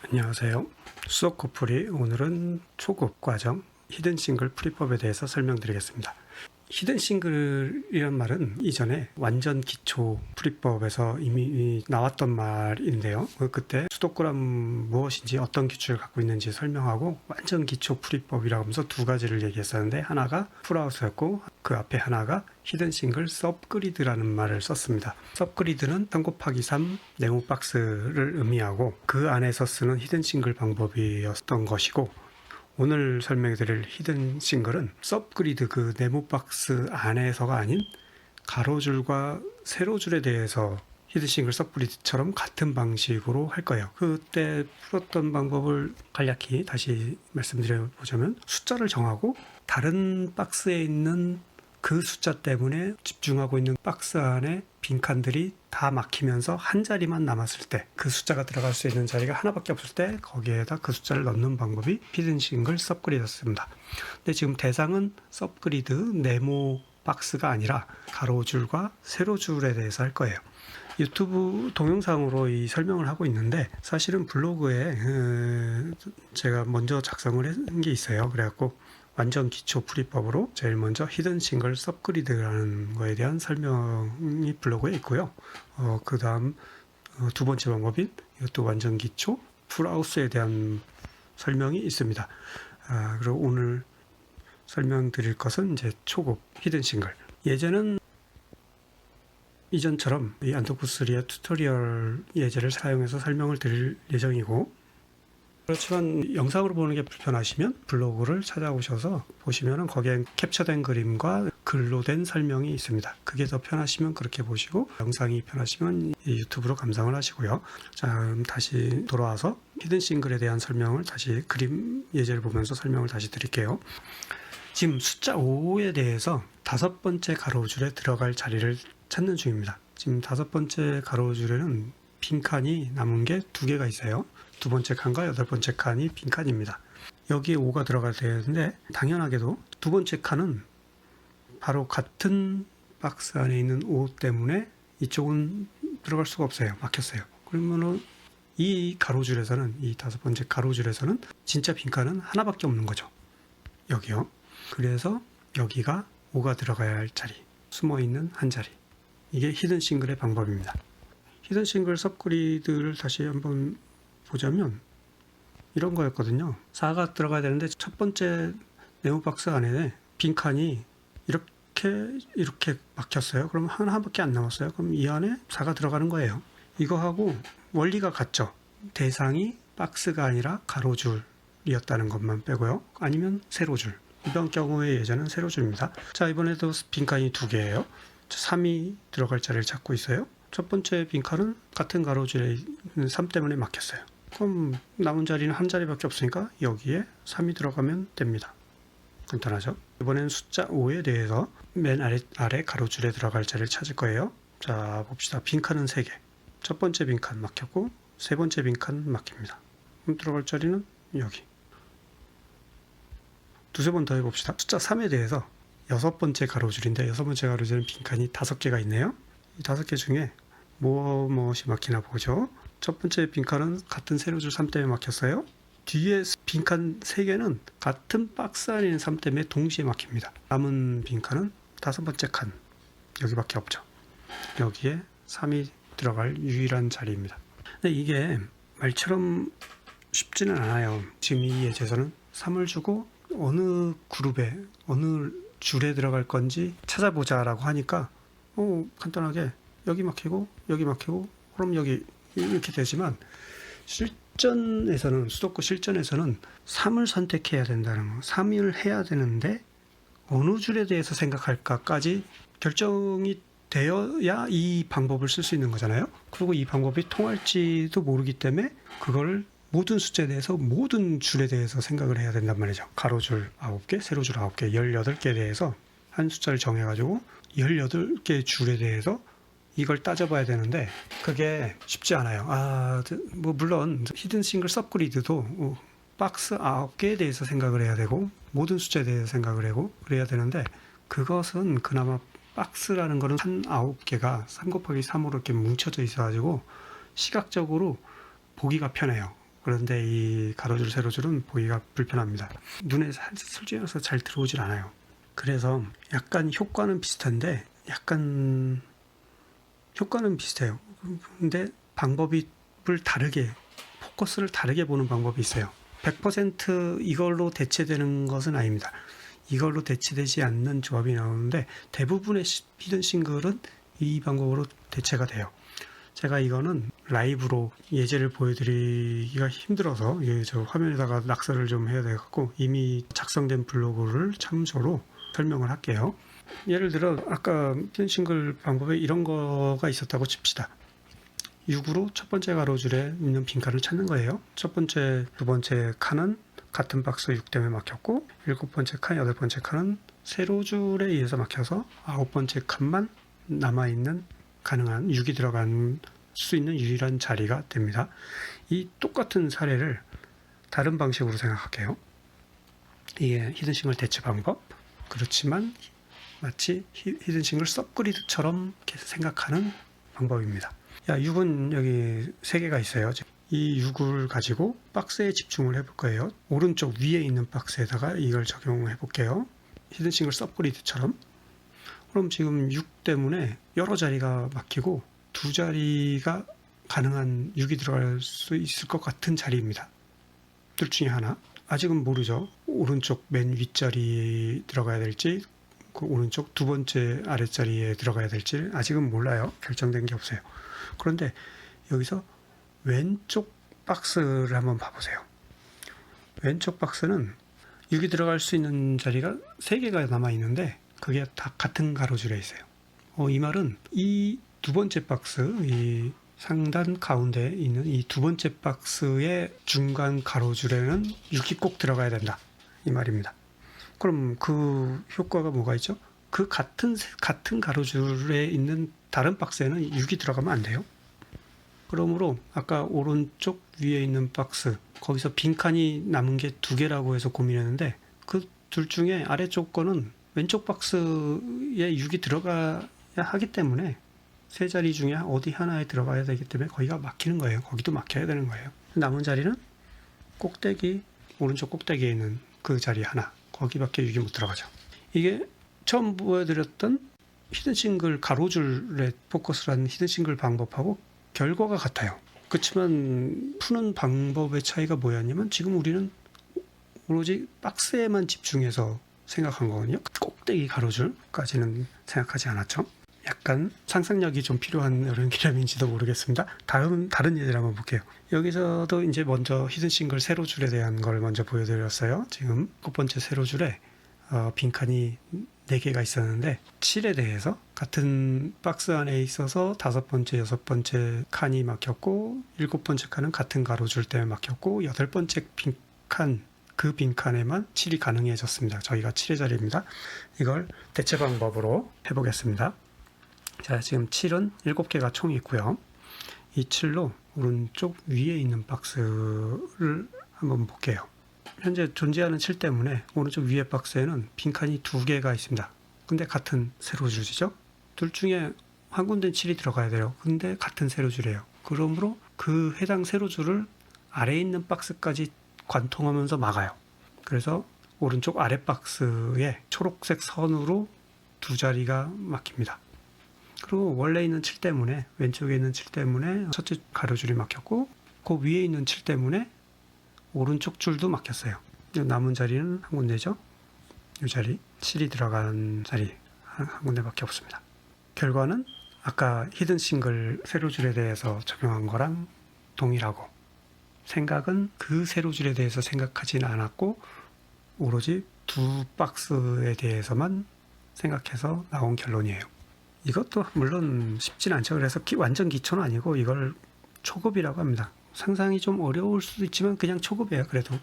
안녕하세요. 수석 코풀이 오늘은 초급 과정 히든 싱글 풀이법에 대해서 설명드리겠습니다. 히든 싱글이란 말은 이전에 완전 기초 풀이법에서 이미 나왔던 말인데요. 그때 수도꾸란 무엇인지 어떤 기초를 갖고 있는지 설명하고 완전 기초 풀이법이라고 하면서 두 가지를 얘기했었는데 하나가 풀아웃이었고 그 앞에 하나가 히든 싱글 서브그리드라는 말을 썼습니다. 서브그리드는 3 곱하기 3 네모 박스를 의미하고 그 안에서 쓰는 히든 싱글 방법이었던 것이고 오늘 설명해드릴 히든 싱글은 서브그리드 그 네모 박스 안에서가 아닌 가로줄과 세로줄에 대해서 히든 싱글 서브그리드처럼 같은 방식으로 할 거예요. 그때 풀었던 방법을 간략히 다시 말씀드려보자면 숫자를 정하고 다른 박스에 있는 그 숫자 때문에 집중하고 있는 박스 안에 빈칸들이 다 막히면서 한 자리만 남았을 때 그 숫자가 들어갈 수 있는 자리가 하나밖에 없을 때 거기에다 그 숫자를 넣는 방법이 히든 싱글 서브그리드였습니다. 근데 지금 대상은 서브그리드 네모 박스가 아니라 가로줄과 세로줄에 대해서 할 거예요. 유튜브 동영상으로 이 설명을 하고 있는데 사실은 블로그에 제가 먼저 작성을 한 게 있어요. 그래갖고 완전 기초 풀이법으로 제일 먼저 히든 싱글 서브그리드라는 거에 대한 설명이 블로그에 있고요. 그 다음 두 번째 방법인 이것도 완전 기초 풀아웃에 대한 설명이 있습니다. 그리고 오늘 설명드릴 것은 이제 초급 히든 싱글. 예제는 이전처럼 이 안토쿠3의 튜토리얼 예제를 사용해서 설명을 드릴 예정이고 그렇지만 영상으로 보는 게 불편하시면 블로그를 찾아오셔서 보시면 거기에 캡처된 그림과 글로 된 설명이 있습니다. 그게 더 편하시면 그렇게 보시고 영상이 편하시면 유튜브로 감상을 하시고요. 자, 그럼 다시 돌아와서 히든 싱글에 대한 설명을 다시 그림 예제를 보면서 설명을 다시 드릴게요. 지금 숫자 5에 대해서 5번째 가로줄에 들어갈 자리를 찾는 중입니다. 지금 5번째 가로줄에는 빈칸이 남은 게 2개가 있어요. 2번째 칸과 8번째 칸이 빈칸입니다. 여기에 5가 들어가야 되는데 당연하게도 2번째 칸은 바로 같은 박스 안에 있는 5 때문에 이쪽은 들어갈 수가 없어요. 막혔어요. 그러면은 이 가로줄에서는 이 5번째 가로줄에서는 진짜 빈칸은 하나밖에 없는 거죠. 여기요. 그래서 여기가 5가 들어가야 할 자리, 숨어있는 한 자리. 이게 히든 싱글의 방법입니다. 히든 싱글 서브그리드를 다시 한번 보자면 이런 거였거든요. 4가 들어가야 되는데 첫 번째 네모 박스 안에 빈칸이 이렇게 막혔어요. 그럼 하나밖에 안 남았어요. 그럼 이 안에 4가 들어가는 거예요. 이거하고 원리가 같죠. 대상이 박스가 아니라 가로줄이었다는 것만 빼고요. 아니면 세로줄. 이번 경우의 예제는 세로줄입니다. 자, 이번에도 빈칸이 2개예요. 3이 들어갈 자리를 찾고 있어요. 첫 번째 빈칸은 같은 가로줄에 있는 3 때문에 막혔어요. 그럼 남은 자리는 한 자리밖에 없으니까 여기에 3이 들어가면 됩니다. 간단하죠? 이번엔 숫자 5에 대해서 맨 아래 가로줄에 들어갈 자리를 찾을 거예요. 자, 봅시다. 빈칸은 3개. 첫 번째 빈칸 막혔고 세 번째 빈칸 막힙니다. 그럼 들어갈 자리는 여기. 두세 번 더 해봅시다. 숫자 3에 대해서 6번째 가로줄인데 6번째 가로줄은 빈칸이 5개가 있네요. 이 5개 중에 무엇이 막히나 보죠. 첫 번째 빈칸은 같은 세로줄 3 때문에 막혔어요. 뒤에 빈칸 3개는 같은 박스 안에 있는 3 때문에 동시에 막힙니다. 남은 빈칸은 5번째 칸 여기밖에 없죠. 여기에 3이 들어갈 유일한 자리입니다. 근데 이게 말처럼 쉽지는 않아요. 지금 이 예제에서는 3을 주고 어느 그룹에 어느 줄에 들어갈 건지 찾아보자 라고 하니까 간단하게 여기 막히고 여기 막히고 그럼 여기 이렇게 되지만 실전에서는 수도권 실전에서는 3을 선택해야 된다는 거 3을 해야 되는데 어느 줄에 대해서 생각할까까지 결정이 되어야 이 방법을 쓸 수 있는 거잖아요. 그리고 이 방법이 통할지도 모르기 때문에 그걸 모든 숫자에 대해서 모든 줄에 대해서 생각을 해야 된단 말이죠. 가로줄 9개, 세로줄 9개, 18개에 대해서 한 숫자를 정해가지고 18개의 줄에 대해서 이걸 따져봐야 되는데 그게 쉽지 않아요. 물론 히든 싱글 서브그리드도 박스 9개에 대해서 생각을 해야 되고 모든 숫자에 대해서 생각을 하고 그래야 되는데 그것은 그나마 박스라는 거는 한 9개가 3 곱하기 3으로 이렇게 뭉쳐져 있어가지고 시각적으로 보기가 편해요. 그런데 이 가로줄 세로줄은 보기가 불편합니다. 눈에 솔직해서 잘 들어오질 않아요. 그래서 약간 효과는 비슷한데 약간 효과는 비슷해요. 근데 방법을 다르게, 포커스를 다르게 보는 방법이 있어요. 100% 이걸로 대체되는 것은 아닙니다. 이걸로 대체되지 않는 조합이 나오는데 대부분의 히든 싱글은 이 방법으로 대체가 돼요. 제가 이거는 라이브로 예제를 보여드리기가 힘들어서 저 화면에다가 낙서를 좀 해야 되겠고 이미 작성된 블로그를 참조로 설명을 할게요. 예를 들어 아까 히든 싱글 방법에 이런 거가 있었다고 칩시다. 6으로 첫 번째 가로줄에 있는 빈칸을 찾는 거예요. 첫 번째, 두 번째 칸은 같은 박스 6 때문에 막혔고, 일곱 번째 칸, 여덟 번째 칸은 세로줄에 의해서 막혀서 아홉 번째 칸만 남아있는 가능한 6이 들어간 수 있는 유일한 자리가 됩니다. 이 똑같은 사례를 다른 방식으로 생각할게요. 이게 히든싱글 대체 방법. 그렇지만 마치 히든싱글 서브그리드처럼 생각하는 방법입니다. 6은 여기 3개가 있어요. 이 6을 가지고 박스에 집중을 해볼 거예요. 오른쪽 위에 있는 박스에다가 이걸 적용해 볼게요. 히든싱글 서브그리드처럼. 그럼 지금 6 때문에 여러 자리가 막히고 두 자리가 가능한 6이 들어갈 수 있을 것 같은 자리입니다. 둘 중에 하나. 아직은 모르죠. 오른쪽 맨 윗자리에 들어가야 될지 그 오른쪽 두 번째 아랫자리에 들어가야 될지 아직은 몰라요. 결정된 게 없어요. 그런데 여기서 왼쪽 박스를 한번 봐보세요. 왼쪽 박스는 6이 들어갈 수 있는 자리가 3개가 남아있는데 그게 다 같은 가로줄에 있어요. 이 말은 이 두 번째 박스, 이 상단 가운데 있는 이 두 번째 박스의 중간 가로줄에는 6이 꼭 들어가야 된다. 이 말입니다. 그럼 그 효과가 뭐가 있죠? 그 같은 가로줄에 있는 다른 박스에는 6이 들어가면 안 돼요. 그러므로 아까 오른쪽 위에 있는 박스, 거기서 빈칸이 남은 게 2개라고 해서 고민했는데 그 둘 중에 아래쪽 거는 왼쪽 박스에 6이 들어가야 하기 때문에 세 자리 중에 어디 하나에 들어가야 되기 때문에 거기가 막히는 거예요. 거기도 막혀야 되는 거예요. 남은 자리는 꼭대기, 오른쪽 꼭대기에 있는 그 자리 하나, 거기밖에 6이 못 들어가죠. 이게 처음 보여드렸던 히든싱글 가로줄에 포커스를 하는 히든싱글 방법하고 결과가 같아요. 그렇지만 푸는 방법의 차이가 뭐였냐면 지금 우리는 오로지 박스에만 집중해서 생각한 거거든요. 꼭대기 가로줄까지는 생각하지 않았죠. 약간 상상력이 좀 필요한 이런 개념인지도 모르겠습니다. 다른 예를 한번 볼게요. 여기서도 이제 먼저 히든싱글 세로줄에 대한 걸 먼저 보여드렸어요. 지금 첫 번째 세로줄에 빈칸이 4개가 있었는데 7에 대해서 같은 박스 안에 있어서 다섯 번째, 여섯 번째 칸이 막혔고 일곱 번째 칸은 같은 가로줄 때문에 막혔고 여덟 번째 빈칸, 그 빈칸에만 7이 가능해졌습니다. 저희가 7의 자리입니다. 이걸 대체 방법으로 해보겠습니다. 자, 지금 7은 7개가 총 있고요. 이 7로 오른쪽 위에 있는 박스를 한번 볼게요. 현재 존재하는 7 때문에 오른쪽 위에 박스에는 빈칸이 2개가 있습니다. 근데 같은 세로줄이죠. 둘 중에 한 군데 7이 들어가야 돼요. 근데 같은 세로줄이에요. 그러므로 그 해당 세로줄을 아래에 있는 박스까지 관통하면서 막아요. 그래서 오른쪽 아래 박스에 초록색 선으로 두 자리가 막힙니다. 그리고 원래 있는 7 때문에 왼쪽에 있는 7 때문에 첫째 가로줄이 막혔고 그 위에 있는 7 때문에 오른쪽 줄도 막혔어요. 남은 자리는 한 군데죠. 이 자리 7이 들어간 자리 한 군데밖에 없습니다. 결과는 아까 히든싱글 세로줄에 대해서 적용한 거랑 동일하고 생각은 그 세로줄에 대해서 생각하지는 않았고 오로지 두 박스에 대해서만 생각해서 나온 결론이에요. 이것도 물론 쉽진 않죠. 그래서 완전 기초는 아니고 이걸 초급이라고 합니다. 상상이 좀 어려울 수도 있지만 그냥 초급이에요. 그래도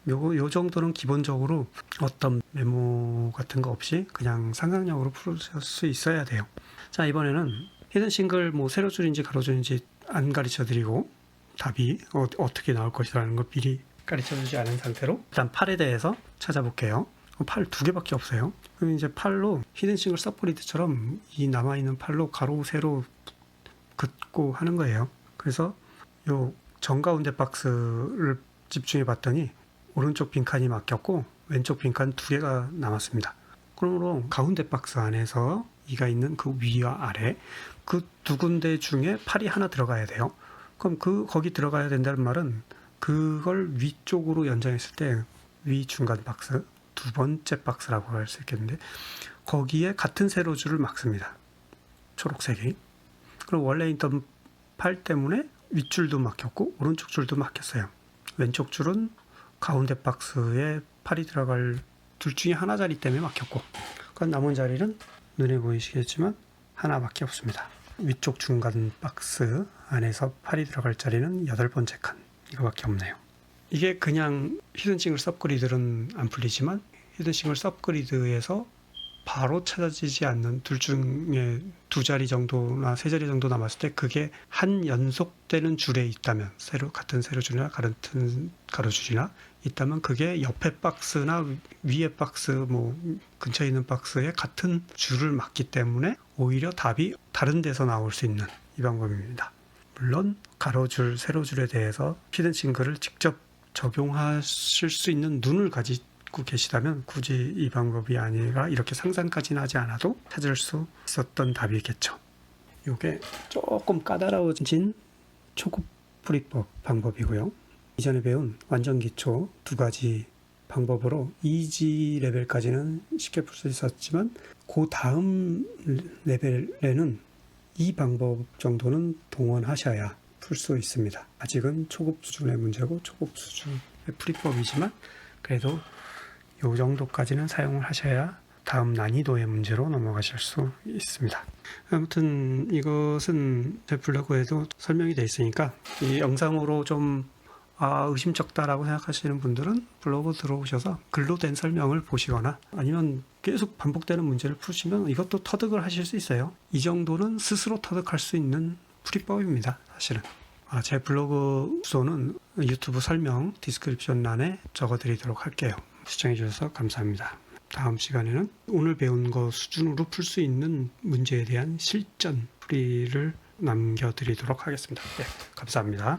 요 정도는 기본적으로 어떤 메모 같은 거 없이 그냥 상상력으로 풀 수 있어야 돼요. 자, 이번에는 히든싱글 세로줄인지 가로줄인지 안 가르쳐 드리고 답이 어떻게 나올 것이라는 걸 미리 가르쳐 주지 않은 상태로 일단 8에 대해서 찾아볼게요. 8 2개밖에 없어요. 그럼 이제 8로 히든싱글 서브그리드처럼 이 남아있는 8로 가로 세로 긋고 하는 거예요. 그래서 요 정가운데 박스를 집중해 봤더니 오른쪽 빈칸이 막혔고 왼쪽 빈칸 2개가 남았습니다. 그러므로 가운데 박스 안에서 이가 있는 그 위와 아래 그 두 군데 중에 팔이 하나 들어가야 돼요. 그럼 거기 들어가야 된다는 말은 그걸 위쪽으로 연장했을 때 위 중간 박스, 두 번째 박스라고 할 수 있겠는데 거기에 같은 세로줄을 막습니다. 초록색이. 그럼 원래 있던 팔 때문에 윗줄도 막혔고 오른쪽 줄도 막혔어요. 왼쪽 줄은 가운데 박스에 팔이 들어갈 둘 중에 하나 자리 때문에 막혔고 그럼 남은 자리는 눈에 보이시겠지만 하나밖에 없습니다. 위쪽 중간 박스 안에서 팔이 들어갈 자리는 8번째 칸 이거밖에 없네요. 이게 그냥 히든싱글 섭그리드는 안 풀리지만 히든싱글 섭그리드에서 바로 찾아지지 않는 둘 중에 2자리 정도나 3자리 정도 남았을 때 그게 한 연속되는 줄에 있다면 같은 세로줄이나 같은 가로줄이나 있다면 그게 옆에 박스나 위에 박스 뭐 근처에 있는 박스에 같은 줄을 막기 때문에 오히려 답이 다른 데서 나올 수 있는 이 방법입니다. 물론 가로줄, 세로줄에 대해서 히든싱글을 직접 적용하실 수 있는 눈을 가지고 계시다면 굳이 이 방법이 아니라 이렇게 상상까지는 하지 않아도 찾을 수 있었던 답이겠죠. 이게 조금 까다로워진 초급 풀이법 방법이고요. 이전에 배운 완전 기초 2가지 방법으로 이지 레벨까지는 쉽게 풀 수 있었지만 그 다음 레벨에는 이 방법 정도는 동원하셔야 풀 수 있습니다. 아직은 초급 수준의 문제고 초급 수준의 풀이법이지만 그래도 이 정도까지는 사용을 하셔야 다음 난이도의 문제로 넘어가실 수 있습니다. 아무튼 이것은 제 블로그에도 설명이 되어 있으니까 이 영상으로 좀 의심쩍다라고 생각하시는 분들은 블로그 들어오셔서 글로 된 설명을 보시거나 아니면 계속 반복되는 문제를 푸시면 이것도 터득을 하실 수 있어요. 이 정도는 스스로 터득할 수 있는 풀이법입니다. 사실은. 제 블로그 주소는 유튜브 설명 디스크립션란에 적어드리도록 할게요. 시청해주셔서 감사합니다. 다음 시간에는 오늘 배운 거 수준으로 풀 수 있는 문제에 대한 실전 풀이를 남겨드리도록 하겠습니다. 네, 감사합니다.